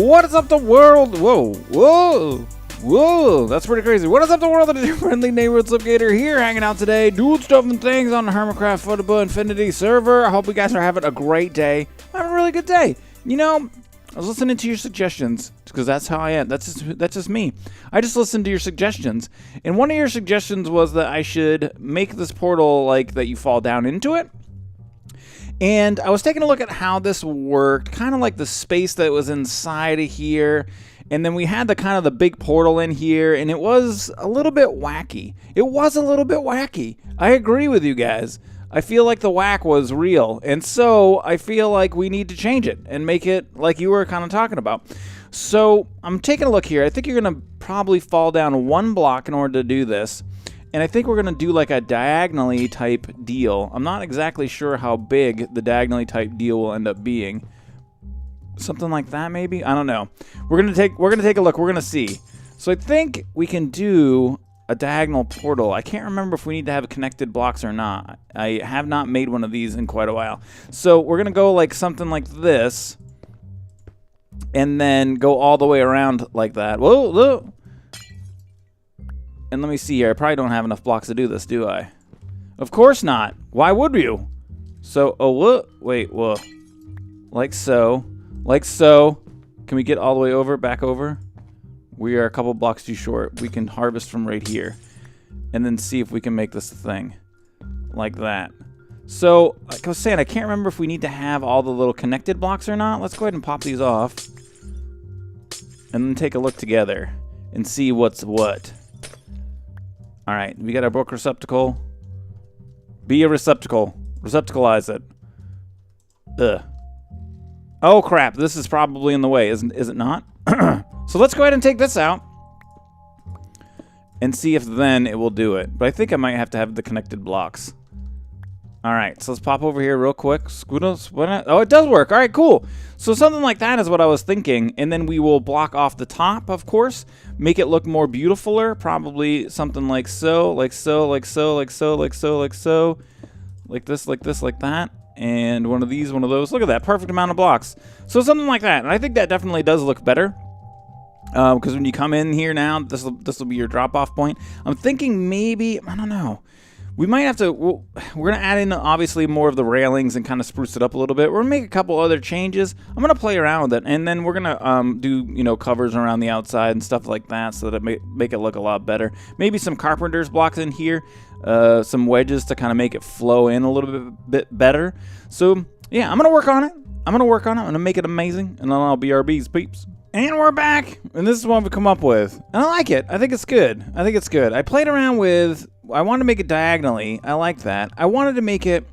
What is up, the world? Whoa, whoa, whoa. That's pretty crazy. What is up, the world? It is your friendly neighborhood Slipgator here, hanging out today, doing stuff and things on the Hermitcraft Football Infinity server. I hope you guys are having a great day. I'm having a really good day. You know, I was listening to your suggestions because that's how I am. That's just me. I just listened to your suggestions, and one of your suggestions was that I should make this portal like that you fall down into it. And I was taking a look at how this worked, kind of like the space that was inside of here. And then we had the kind of the big portal in here, and it was a little bit wacky. It was a little bit wacky. I agree with you guys. I feel like the whack was real. And so I feel like we need to change it and make it like you were kind of talking about. So I'm taking a look here. I think you're going to probably fall down one block in order to do this. And I think we're going to do like a diagonally type deal. I'm not exactly sure how big the diagonally type deal will end up being. Something like that maybe? I don't know. We're going to take a look. We're going to see. So I think we can do a diagonal portal. I can't remember if we need to have connected blocks or not. I have not made one of these in quite a while. So we're going to go like something like this. And then go all the way around like that. Whoa, whoa. And let me see here. I probably don't have enough blocks to do this, do I? Of course not. Why would you? So, oh, what? Wait, whoa. Like so. Like so. Can we get all the way over, back over? We are a couple blocks too short. We can harvest from right here. And then see if we can make this a thing. Like that. So, like I was saying, I can't remember if we need to have all the little connected blocks or not. Let's go ahead and pop these off. And then take a look together. And see what's what. Alright, we got our book receptacle. Be a receptacle. Receptacleize it. Ugh. Oh crap, this is probably in the way, is it not? So let's go ahead and take this out. And see if then it will do it. But I think I might have to have the connected blocks. Alright, so let's pop over here real quick. Oh, it does work. Alright, cool. So something like that is what I was thinking. And then we will block off the top, of course. Make it look more beautifuler. Probably something like so, like so, like so, like so, like so, like so. Like this, like this, like that. And one of these, one of those. Look at that. Perfect amount of blocks. So something like that. And I think that definitely does look better. Because when you come in here now, this will be your drop-off point. I'm thinking maybe, I don't know. We might have to, we're going to add in, obviously, more of the railings and kind of spruce it up a little bit. We're going to make a couple other changes. I'm going to play around with it, and then we're going to do, you know, covers around the outside and stuff like that so that it make it look a lot better. Maybe some carpenter's blocks in here, some wedges to kind of make it flow in a little bit better. So, yeah, I'm going to work on it. I'm going to make it amazing, and then I'll BRBs, peeps. And we're back, and this is what we've come up with. And I like it. I think it's good. I played around with, I wanted to make it diagonally. I like that. I wanted to make it,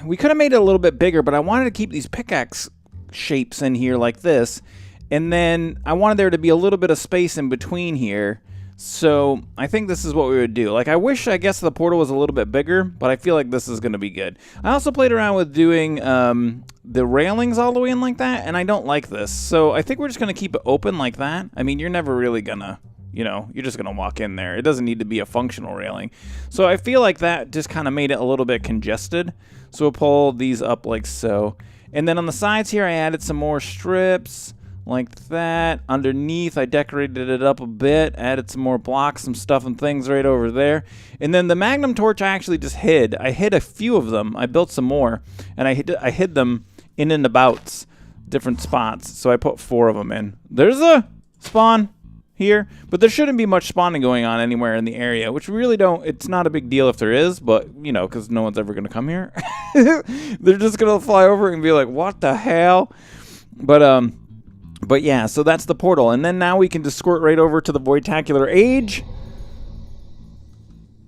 we could have made it a little bit bigger, but I wanted to keep these pickaxe shapes in here like this. And then I wanted there to be a little bit of space in between here. So I think this is what we would do. Like, I wish, I guess, the portal was a little bit bigger, but I feel like this is going to be good. I also played around with doing the railings all the way in like that, and I don't like this. So I think we're just going to keep it open like that. I mean, you're never really going to, you know, you're just going to walk in there. It doesn't need to be a functional railing. So I feel like that just kind of made it a little bit congested. So we'll pull these up like so. And then on the sides here, I added some more strips. Like that. Underneath, I decorated it up a bit, added some more blocks, some stuff and things right over there. And then the magnum torch I actually just hid. I hid a few of them. I built some more, and I hid them in and about different spots. So I put 4 of them in. There's a spawn here, but there shouldn't be much spawning going on anywhere in the area, which we really don't. It's not a big deal if there is, but, you know, because no one's ever going to come here. They're just going to fly over and be like, what the hell? But yeah, so that's the portal. And then now we can just squirt right over to the Voidtacular Age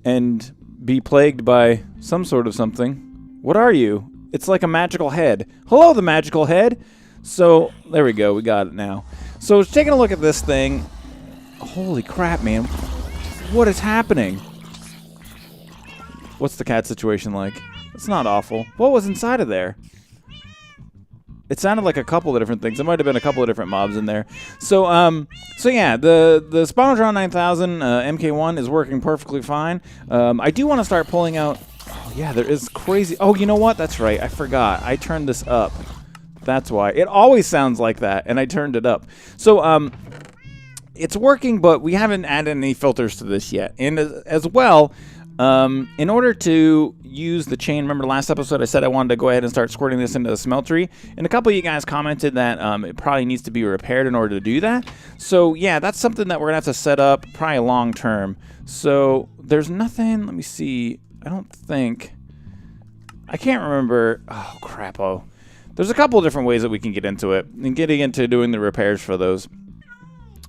and be plagued by some sort of something. What are you? It's like a magical head. Hello, the magical head. So there we go. We got it now. So taking a look at this thing. Holy crap, man. What is happening? What's the cat situation like? It's not awful. What was inside of there? It sounded like a couple of different things. There might have been a couple of different mobs in there. So yeah, the Spinaltron 9000 MK1 is working perfectly fine. I do want to start pulling out. Oh yeah, there is crazy. Oh, you know what? That's right. I forgot. I turned this up. That's why. It always sounds like that, and I turned it up. So, it's working, but we haven't added any filters to this yet. And as well, in order to use the chain, remember last episode I said I wanted to go ahead and start squirting this into the smeltery, and a couple of you guys commented that it probably needs to be repaired in order to do that. So yeah, that's something that we're gonna have to set up probably long term. So there's nothing, let me see, I don't think, I can't remember, oh crap, there's a couple of different ways that we can get into it, and getting into doing the repairs for those.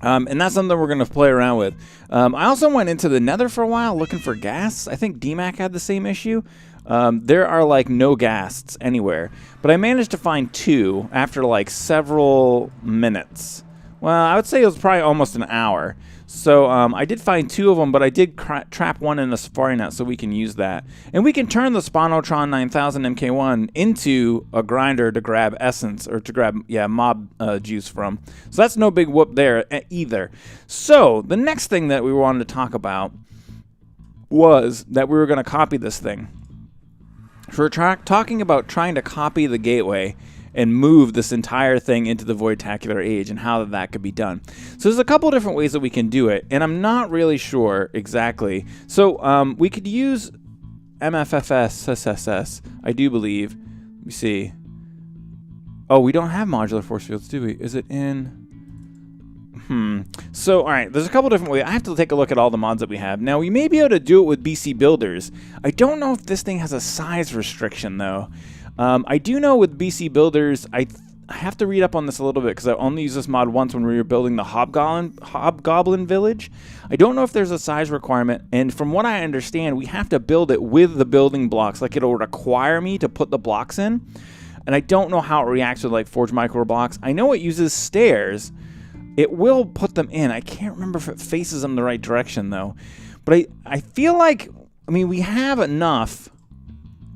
And that's something we're going to play around with. I also went into the Nether for a while looking for gas. I think DMAC had the same issue. There are like no ghasts anywhere. But I managed to find 2 after like several minutes. Well, I would say it was probably almost an hour. So I did find 2 of them, but I did trap one in the Safari Net so we can use that. And we can turn the Spawnotron 9000 MK1 into a grinder to grab essence, or to grab, yeah, mob juice from. So that's no big whoop there either. So the next thing that we wanted to talk about was that we were going to copy this thing. So we're talking about trying to copy the gateway and move this entire thing into the Voidtacular Age, and how that could be done. So there's a couple different ways that we can do it, and I'm not really sure exactly. So we could use MFFS, I do believe. Let me see. Oh, we don't have modular force fields, do we? Is it in... So, alright, there's a couple different ways. I have to take a look at all the mods that we have. Now, we may be able to do it with BC Builders. I don't know if this thing has a size restriction, though. I do know with BC Builders, I have to read up on this a little bit because I only used this mod once when we were building the Hobgoblin Village. I don't know if there's a size requirement, and from what I understand, we have to build it with the building blocks. Like, it'll require me to put the blocks in, and I don't know how it reacts with like Forge Micro blocks. I know it uses stairs. It will put them in. I can't remember if it faces them the right direction, though. But I feel like, I mean, we have enough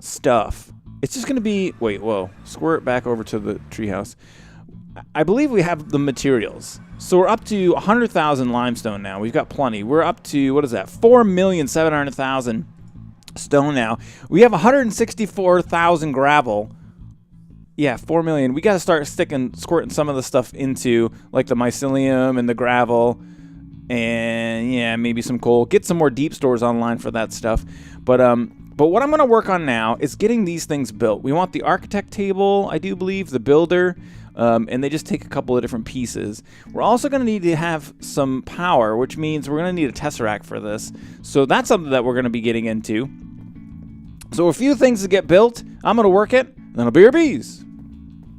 stuff. It's just going to be... Wait, whoa. Squirt back over to the treehouse. I believe we have the materials. So we're up to 100,000 limestone now. We've got plenty. We're up to, what is that? 4,700,000 stone now. We have 164,000 gravel. Yeah, 4 million. We got to start squirting some of the stuff into, like, the mycelium and the gravel. And, yeah, maybe some coal. Get some more deep stores online for that stuff. But what I'm going to work on now is getting these things built. We want the architect table, I do believe, the builder, and they just take a couple of different pieces. We're also going to need to have some power, which means we're going to need a tesseract for this. So that's something that we're going to be getting into. So a few things to get built. I'm going to work it, then I'll be your bees.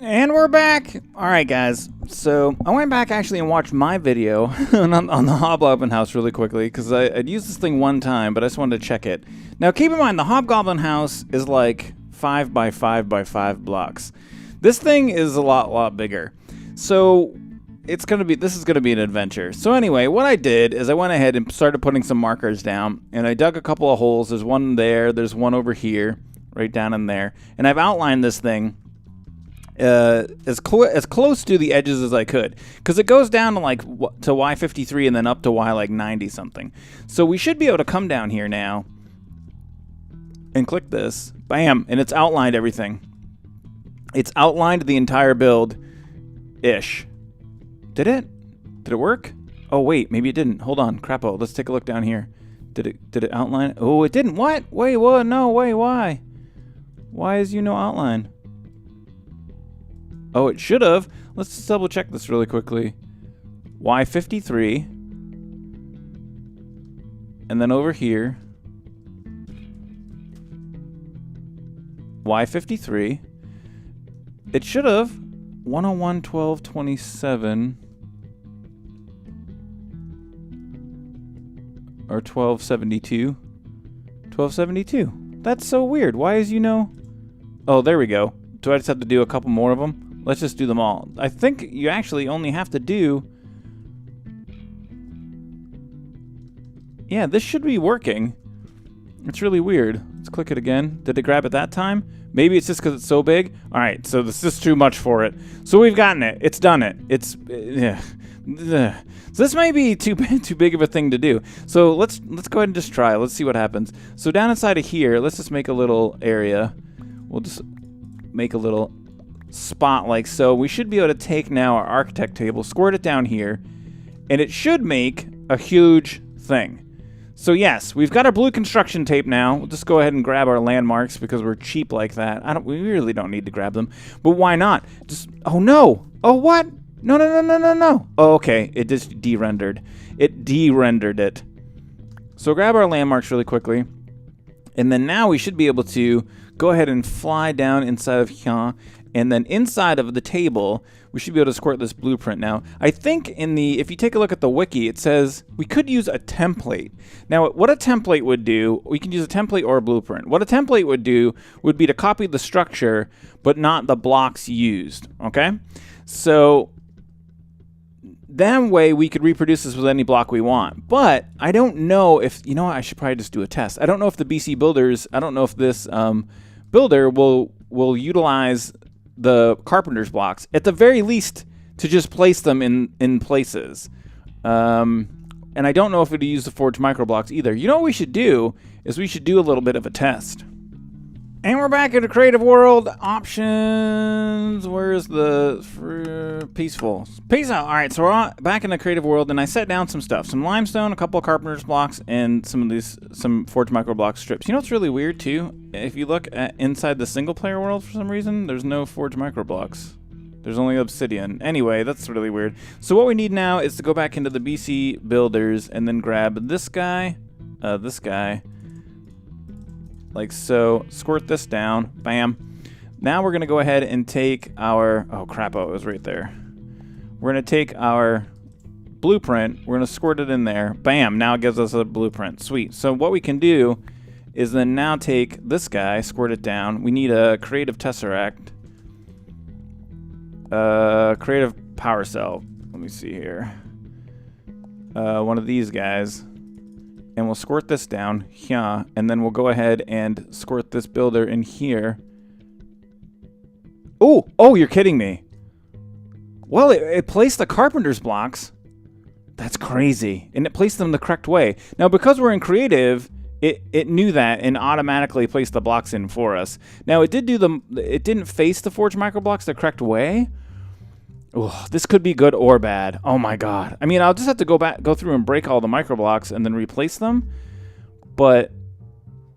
And we're back. All right, guys. So I went back actually and watched my video on the Hobgoblin house really quickly because I'd used this thing one time, but I just wanted to check it. Now, keep in mind, the Hobgoblin house is like 5 by 5 by 5 blocks. This thing is a lot bigger. So this is gonna be an adventure. So anyway, what I did is I went ahead and started putting some markers down, and I dug a couple of holes. There's one there. There's one over here, right down in there, and I've outlined this thing as close to the edges as I could, because it goes down to like to Y53 and then up to Y like 90 something. So we should be able to come down here now and click this, bam, and it's outlined everything. It's outlined the entire build ish. Did it work? Oh wait, maybe it didn't. Hold on, crapo. Let's take a look down here. Did it outline? Oh, it didn't. What? Wait, what? No, wait, why? Why is no outline? Oh, it should have. Let's just double check this really quickly. Y53. And then over here. Y53. It should have. 101, 12, 27. Or 1272. 1272. That's so weird. Why is Oh, there we go. Do I just have to do a couple more of them? Let's just do them all. I think you actually only have to do... Yeah, this should be working. It's really weird. Let's click it again. Did it grab it that time? Maybe it's just because it's so big. All right, so this is too much for it. So we've gotten it. It's done it. It's... So this may be too big of a thing to do. So let's go ahead and just try. Let's see what happens. So down inside of here, let's just make a little area. We'll just make a little spot like so. We should be able to take now our architect table, squirt it down here, and it should make a huge thing. So yes, we've got our blue construction tape now. We'll just go ahead and grab our landmarks because we're cheap like that. We really don't need to grab them, but why not? Just, oh no! Oh what? No, no, no, no, no, no. Oh, okay, it just de-rendered. It de-rendered it. So grab our landmarks really quickly, and then now we should be able to go ahead and fly down inside of here, and then inside of the table, we should be able to squirt this blueprint now. I think if you take a look at the wiki, it says we could use a template. Now, what a template would do, we can use a template or a blueprint. What a template would do would be to copy the structure, but not the blocks used, okay? So that way we could reproduce this with any block we want. But I don't know if, you know what, I should probably just do a test. I don't know if the BC builders, I don't know if this builder will utilize the carpenter's blocks, at the very least, to just place them in places. And I don't know if it'll use the forged microblocks either. You know what we should do is we should do a little bit of a test. And we're back in the creative world. Options. Where's the peaceful? Peace out. All right, so we're back in the creative world, and I set down some stuff. Some limestone, a couple of carpenter's blocks, and some forged microblock strips. You know what's really weird, too? If you look at inside the single-player world, for some reason, there's no forged microblocks. There's only obsidian. Anyway, that's really weird. So what we need now is to go back into the BC builders and then grab this guy, like so, squirt this down, bam. Now we're gonna go ahead and take our, oh crap, oh, it was right there. We're gonna take our blueprint, we're gonna squirt it in there, bam, now it gives us a blueprint, sweet. So what we can do is then now take this guy, squirt it down. We need a creative tesseract, creative power cell, let me see here. One of these guys. And we'll squirt this down here, and then we'll go ahead and squirt this builder in here. Oh, you're kidding me. Well, it placed the carpenter's blocks. That's crazy. And it placed them the correct way. Now, because we're in creative, it knew that and automatically placed the blocks in for us. Now, it didn't face the forged microblocks the correct way. Oh, this could be good or bad. Oh my god. I mean, I'll just have to go through and break all the microblocks and then replace them. But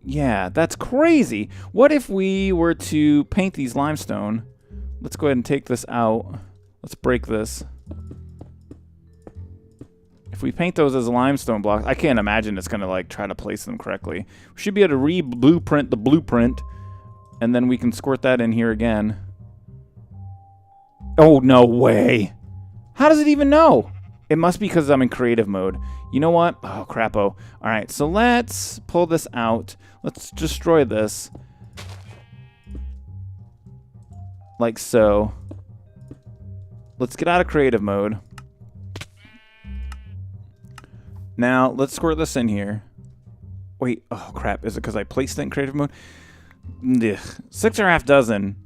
yeah, that's crazy. What if we were to paint these limestone? Let's go ahead and take this out. Let's break this. If we paint those as limestone blocks, I can't imagine it's gonna like try to place them correctly. We should be able to re-blueprint the blueprint, and then we can squirt that in here again. Oh, no way. How does it even know? It must be because I'm in creative mode. You know what? Oh, crapo. All right, so let's pull this out. Let's destroy this. Like so. Let's get out of creative mode. Now, let's squirt this in here. Wait, oh, crap. Is it because I placed it in creative mode? Ugh. 6.5 dozen.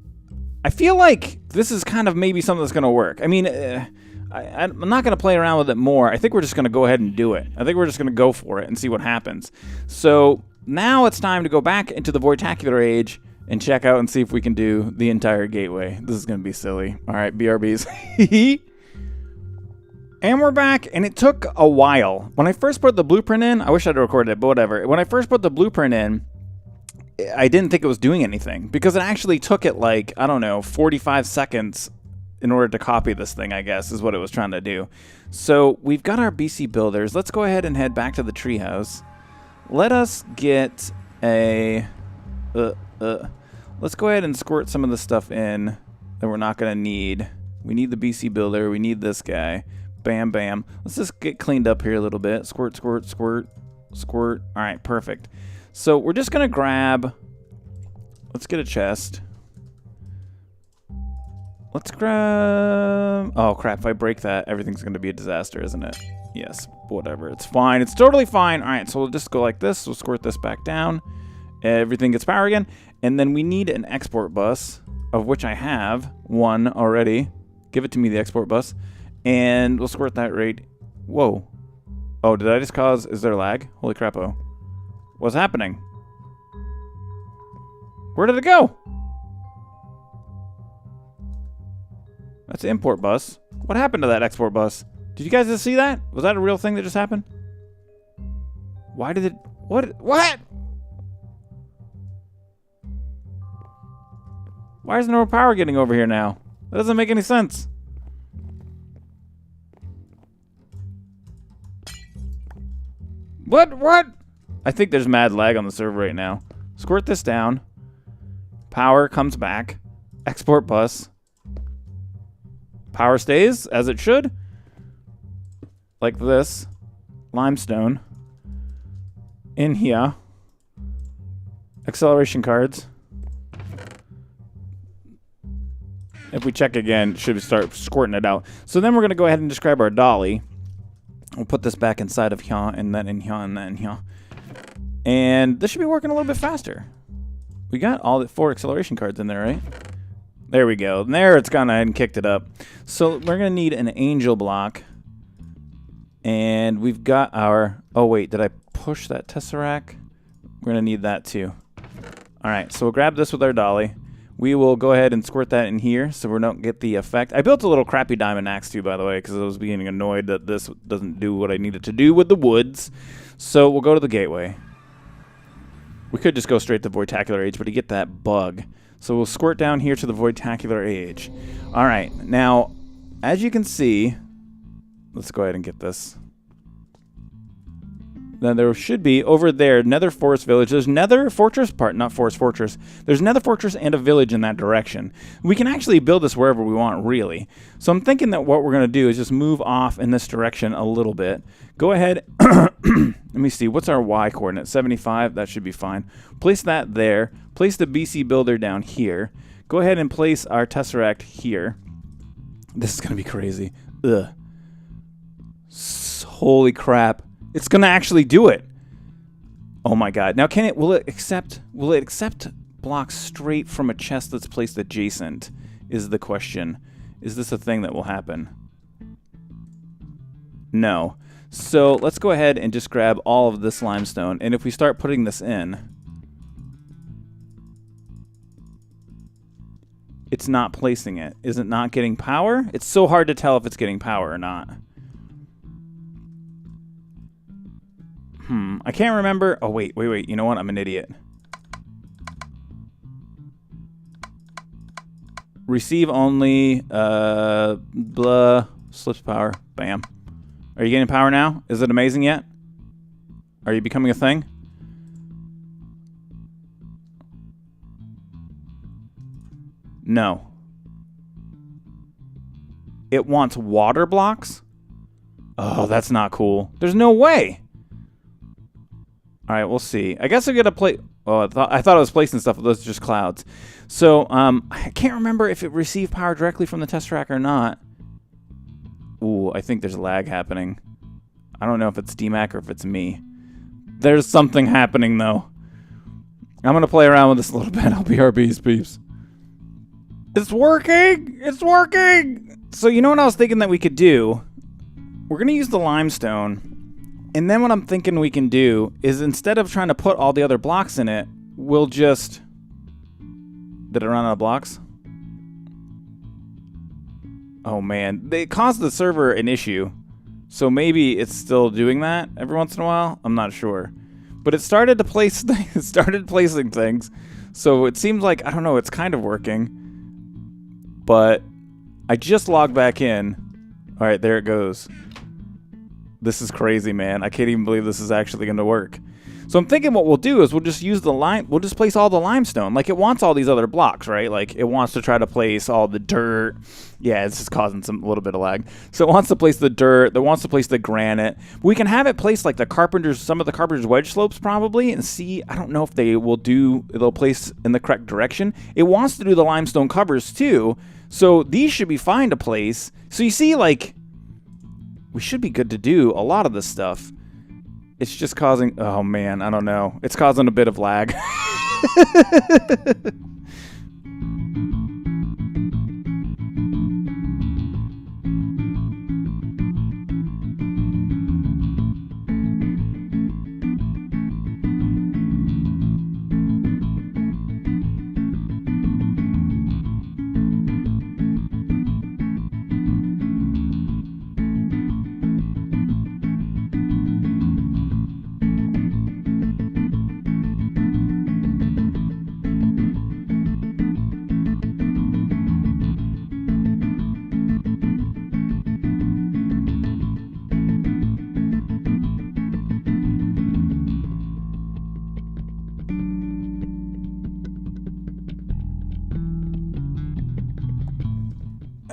I feel like this is kind of maybe something that's going to work. I mean, I'm not going to play around with it more. I think we're just going to go ahead and do it. I think we're just going to go for it and see what happens. So now it's time to go back into the Voidtacular Age and check out and see if we can do the entire gateway. This is going to be silly. All right, BRBs. And we're back, and it took a while. When I first put the blueprint in, I wish I'd recorded it, but whatever. When I first put the blueprint in, I didn't think it was doing anything because it actually took it like, I don't know, 45 seconds in order to copy this thing, I guess, is what it was trying to do. So we've got our BC builders. Let's go ahead and head back to the treehouse. Let us get a... Let's go ahead and squirt some of the stuff in that we're not going to need. We need the BC builder. We need this guy. Bam, bam. Let's just get cleaned up here a little bit. Squirt, squirt, squirt, squirt. All right, perfect. So we're just going to grab, let's get a chest. Let's grab, oh crap, if I break that, everything's going to be a disaster, isn't it? Yes, whatever, it's fine. It's totally fine. All right, so we'll just go like this. We'll squirt this back down. Everything gets power again. And then we need an export bus, of which I have one already. Give it to me, the export bus. And we'll squirt that right. Whoa. Oh, did I just cause, is there lag? Holy crap-o. What's happening? Where did it go? That's the import bus. What happened to that export bus? Did you guys just see that? Was that a real thing that just happened? Why did it... What? What? Why isn't there more power getting over here now? That doesn't make any sense. What? I think there's mad lag on the server right now. Squirt this down. Power comes back. Export bus. Power stays as it should. Like this. Limestone. In here. Acceleration cards. If we check again, it should start squirting it out. So then we're going to go ahead and describe our dolly. We'll put this back inside of here, and then in here, and then in here. And this should be working a little bit faster. We got all the 4 acceleration cards in there, right? There we go. And there it's gone ahead and kicked it up. So we're going to need an angel block. And we've got our... Oh, wait. Did I push that tesseract? We're going to need that, too. All right. So we'll grab this with our dolly. We will go ahead and squirt that in here so we don't get the effect. I built a little crappy diamond axe, too, by the way, because I was being annoyed that this doesn't do what I needed to do with the woods. So we'll go to the gateway. We could just go straight to Voidtacular Age, but you get that bug. So we'll squirt down here to the Voidtacular Age. All right. Now, as you can see, let's go ahead and get this. Then there should be, over there, Nether Forest Village. There's Nether Fortress, not Forest Fortress. There's Nether Fortress and a village in that direction. We can actually build this wherever we want, really. So I'm thinking that what we're going to do is just move off in this direction a little bit. Go ahead. Let me see. What's our Y coordinate? 75. That should be fine. Place that there. Place the BC Builder down here. Go ahead and place our Tesseract here. This is going to be crazy. Ugh. Holy crap. It's going to actually do it. Oh my god. Now will it accept blocks straight from a chest that's placed adjacent is the question. Is this a thing that will happen? No. So let's go ahead and just grab all of this limestone, and if we start putting this in, it's not placing it. Is it not getting power? It's so hard to tell if it's getting power or not. I can't remember. Oh, wait. You know what? I'm an idiot. Receive only, blah, slips power. Bam. Are you getting power now? Is it amazing yet? Are you becoming a thing? No. It wants water blocks? Oh, that's not cool. There's no way. All right, we'll see. I guess I get to play. Oh, I thought I was placing stuff, but those are just clouds. So I can't remember if it received power directly from the Tesseract or not. Ooh, I think there's lag happening. I don't know if it's DMAC or if it's me. There's something happening though. I'm gonna play around with this a little bit. I'll be RB's peeps. It's working. It's working. So you know what I was thinking that we could do? We're gonna use the limestone. And then what I'm thinking we can do is instead of trying to put all the other blocks in it, we'll just... Did it run out of blocks? Oh man, they caused the server an issue. So maybe it's still doing that every once in a while. I'm not sure. But it started to place it started placing things. So it seems like, I don't know, it's kind of working. But I just logged back in. All right, there it goes. This is crazy, man. I can't even believe this is actually going to work. So I'm thinking what we'll do is we'll just use the we'll just place all the limestone. Like, it wants all these other blocks, right? Like, it wants to try to place all the dirt. Yeah, it's just causing a little bit of lag. So it wants to place the dirt. It wants to place the granite. We can have it place like some of the carpenter's wedge slopes probably, and see. I don't know if they'll place in the correct direction. It wants to do the limestone covers too. So these should be fine to place. So you see, like, we should be good to do a lot of this stuff. It's just causing... Oh, man, I don't know. It's causing a bit of lag.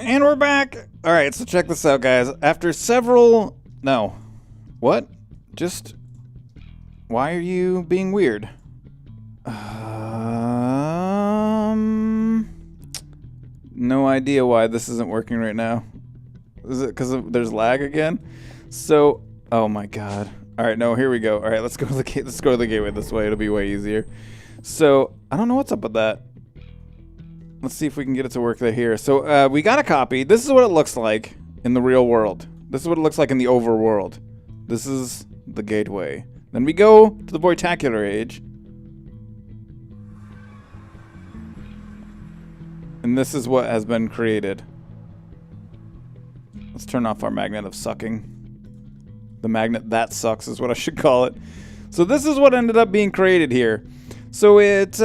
And we're back. All right, so check this out, guys. After several... No. What? Just... Why are you being weird? No idea why this isn't working right now. Is it because there's lag again? So... Oh my god. All right, no, here we go. All right, let's go to the gate. Let's go to the gateway this way. It'll be way easier. So, I don't know what's up with that. Let's see if we can get it to work there here. So, we got a copy. This is what it looks like in the real world. This is what it looks like in the overworld. This is the gateway. Then we go to the Voidtacular Age. And this is what has been created. Let's turn off our magnet of sucking. The magnet that sucks is what I should call it. So this is what ended up being created here. So it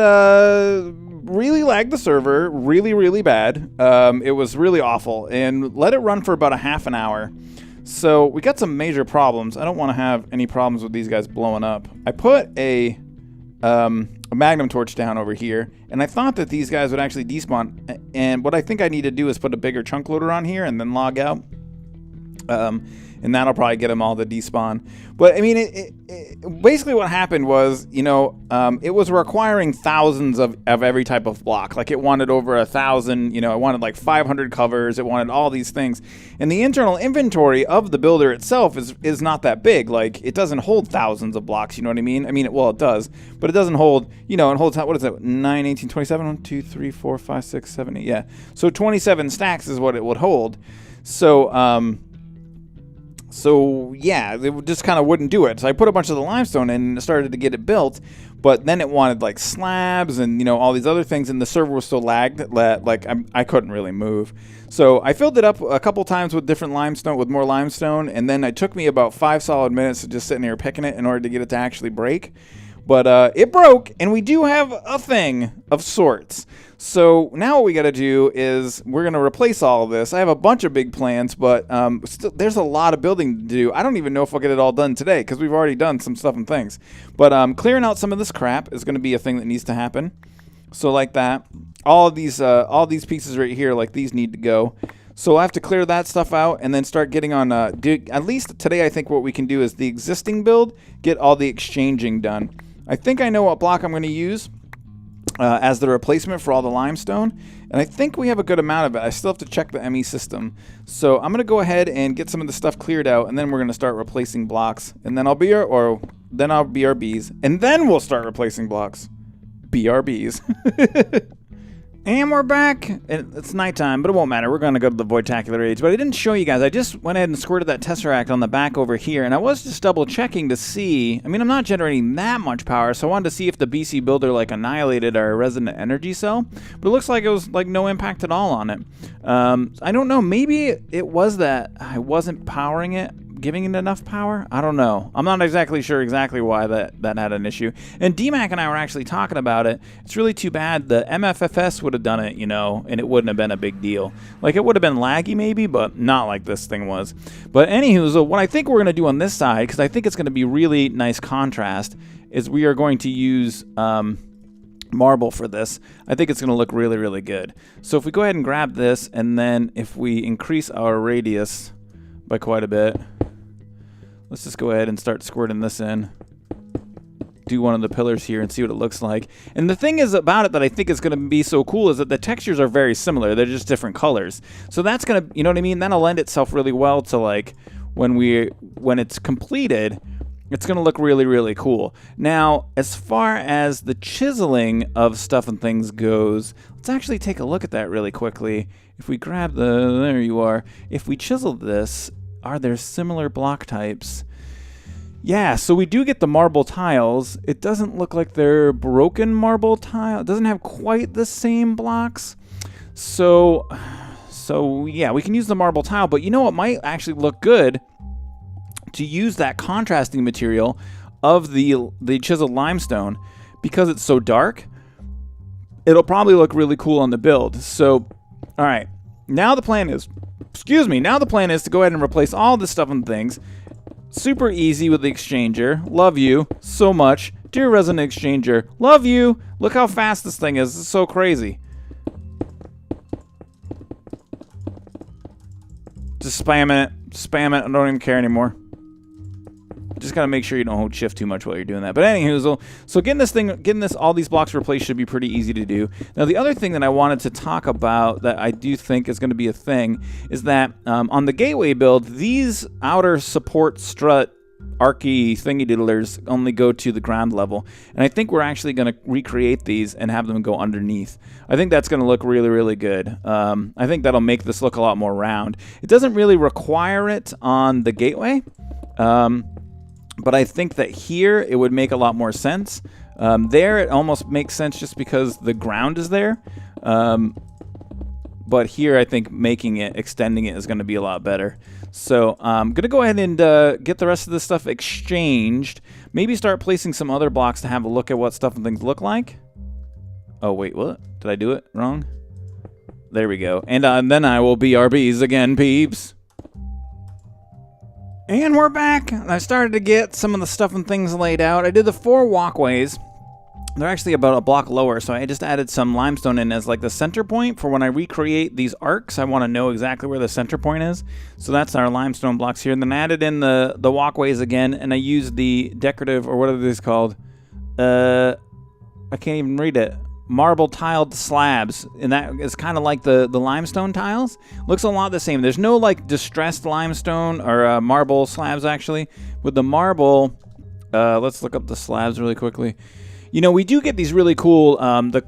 really lagged the server really, really bad. It was really awful and let it run for about a half an hour. So we got some major problems. I don't want to have any problems with these guys blowing up. I put a magnum torch down over here, and I thought that these guys would actually despawn. And what I think I need to do is put a bigger chunk loader on here and then log out. And that'll probably get them all to despawn. But, I mean, basically what happened was, you know, it was requiring thousands of every type of block. Like, it wanted over 1,000, you know, it wanted like 500 covers, it wanted all these things. And the internal inventory of the builder itself is not that big. Like, it doesn't hold thousands of blocks, you know what I mean? I mean, well, it does, but it doesn't hold, you know, it holds, what is it, 9, 18, 27, 1, 2, 3, 4, 5, 6, 7, 8, yeah. So 27 stacks is what it would hold. So yeah, it just kind of wouldn't do it. So I put a bunch of the limestone in and started to get it built, but then it wanted like slabs and, you know, all these other things, and the server was so lagged that like I couldn't really move. So I filled it up a couple times with different limestone, with more limestone, and then it took me about 5 solid minutes of just sitting here picking it in order to get it to actually break. But it broke, and we do have a thing of sorts. So now what we got to do is we're going to replace all of this. I have a bunch of big plans, but still, there's a lot of building to do. I don't even know if I'll get it all done today because we've already done some stuff and things. But clearing out some of this crap is going to be a thing that needs to happen. So like that. All these pieces right here, like these need to go. So I have to clear that stuff out and then start getting on, at least today I think what we can do is the existing build, get all the exchanging done. I think I know what block I'm going to use as the replacement for all the limestone, and I think we have a good amount of it. I still have to check the ME system. So I'm going to go ahead and get some of the stuff cleared out, and then we're going to start replacing blocks, and then I'll BRBs, and then we'll start replacing blocks. BRBs. And we're back. It's nighttime, but it won't matter. We're going to go to the Voidtacular Age. But I didn't show you guys. I just went ahead and squirted that Tesseract on the back over here, and I was just double checking to see. I mean, I'm not generating that much power, so I wanted to see if the BC Builder like annihilated our resident energy cell. But it looks like it was like no impact at all on it. I don't know. Maybe it was that I wasn't powering it, giving it enough power. I don't know. I'm not exactly sure exactly why that had an issue. And DMAC and I were actually talking about it. It's really too bad. The MFFS would have done it, you know, and it wouldn't have been a big deal. Like, it would have been laggy maybe, but not like this thing was. But anywho, so what I think we're going to do on this side, because I think it's going to be really nice contrast, is we are going to use marble for this. I think it's going to look really, really good. So if we go ahead and grab this, and then if we increase our radius by quite a bit, let's just go ahead and start squirting this in. Do one of the pillars here and see what it looks like. And the thing is about it that I think is going to be so cool is that the textures are very similar. They're just different colors. So that's going to, you know what I mean? That'll lend itself really well to like when it's completed, it's going to look really, really cool. Now, as far as the chiseling of stuff and things goes, let's actually take a look at that really quickly. If we grab there you are. If we chisel this, are there similar block types? Yeah, so we do get the marble tiles. It doesn't look like they're broken marble tile. It doesn't have quite the same blocks. So yeah, we can use the marble tile, but you know what might actually look good? To use that contrasting material of the chiseled limestone, because it's so dark, it'll probably look really cool on the build. So, all right, now the plan is to go ahead and replace all this stuff and things. Super easy with the exchanger. Love you so much. Dear Resident Exchanger, love you. Look how fast this thing is. It's so crazy. spamming it. Spam it. I don't even care anymore. Just gotta make sure you don't hold shift too much while you're doing that. But anywho, so getting all these blocks replaced should be pretty easy to do. Now the other thing that I wanted to talk about that I do think is going to be a thing is that on the gateway build, these outer support strut archy thingy diddlers only go to the ground level, and I think we're actually going to recreate these and have them go underneath. I think that's going to look really, really good. I think that'll make this look a lot more round. It doesn't really require it on the gateway. But I think that here it would make a lot more sense. There it almost makes sense just because the ground is there. But here I think extending it is going to be a lot better. So I'm going to go ahead and get the rest of this stuff exchanged. Maybe start placing some other blocks to have a look at what stuff and things look like. Oh, wait, what? Did I do it wrong? There we go. And then I will BRBs again, peeps. And we're back. I started to get some of the stuff and things laid out. I did the 4 walkways. They're actually about a block lower, so I just added some limestone in as like the center point for when I recreate these arcs. I want to know exactly where the center point is. So that's our limestone blocks here. And then I added in the walkways again, and I used the decorative, or what are these called? I can't even read it. Marble tiled slabs, and that is kind of like the limestone tiles. Looks a lot the same. There's no like distressed limestone or marble slabs actually. With the marble, let's look up the slabs really quickly. You know, we do get these really cool what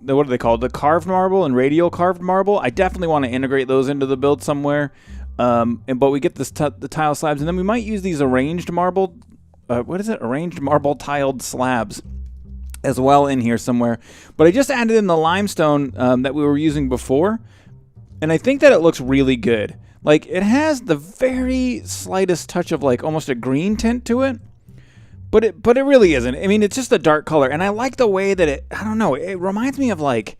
are they called? The carved marble and radial carved marble. I definitely want to integrate those into the build somewhere. But we get the tile slabs, and then we might use these arranged marble. What is it? Arranged marble tiled slabs as well in here somewhere. But I just added in the limestone that we were using before, and I think that it looks really good. Like, it has the very slightest touch of like almost a green tint to it, but it really isn't. I mean, it's just a dark color, and I like the way that I don't know, it reminds me of like,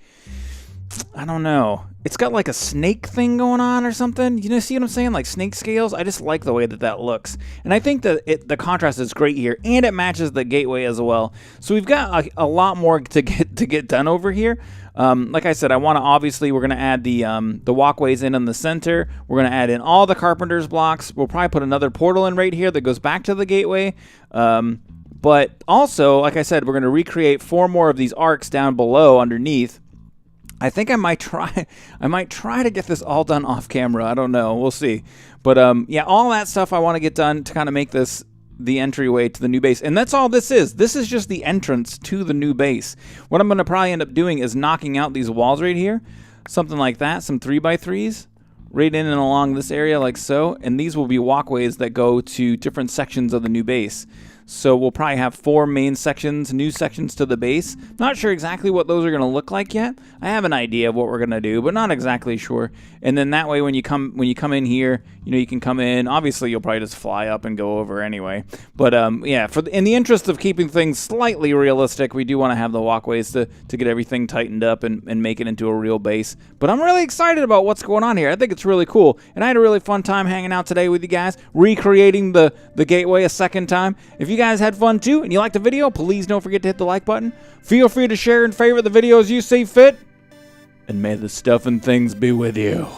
I don't know, it's got like a snake thing going on or something. You know, see what I'm saying? Like snake scales. I just like the way that looks. And I think that the contrast is great here, and it matches the gateway as well. So we've got a lot more to get done over here. Like I said, we're going to add the walkways in the center. We're going to add in all the carpenter's blocks. We'll probably put another portal in right here that goes back to the gateway. But also, like I said, we're going to recreate 4 more of these arcs down below underneath. I think I might try to get this all done off camera. I don't know. We'll see. But yeah, all that stuff I want to get done to kind of make this the entryway to the new base. And that's all this is. This is just the entrance to the new base. What I'm going to probably end up doing is knocking out these walls right here. Something like that. Some 3x3s. Right in and along this area like so. And these will be walkways that go to different sections of the new base. So we'll probably have 4 main sections, new sections to the base. Not sure exactly what those are going to look like yet. I have an idea of what we're going to do, but not exactly sure. And then that way when you come in here, you know, you can come in. Obviously, you'll probably just fly up and go over anyway. But yeah, in the interest of keeping things slightly realistic, we do want to have the walkways to get everything tightened up and make it into a real base. But I'm really excited about what's going on here. I think it's really cool. And I had a really fun time hanging out today with you guys, recreating the gateway a second time. If you guys had fun too and you liked the video, please don't forget to hit the like button. Feel free to share and favorite the videos you see fit. And may the stuff and things be with you.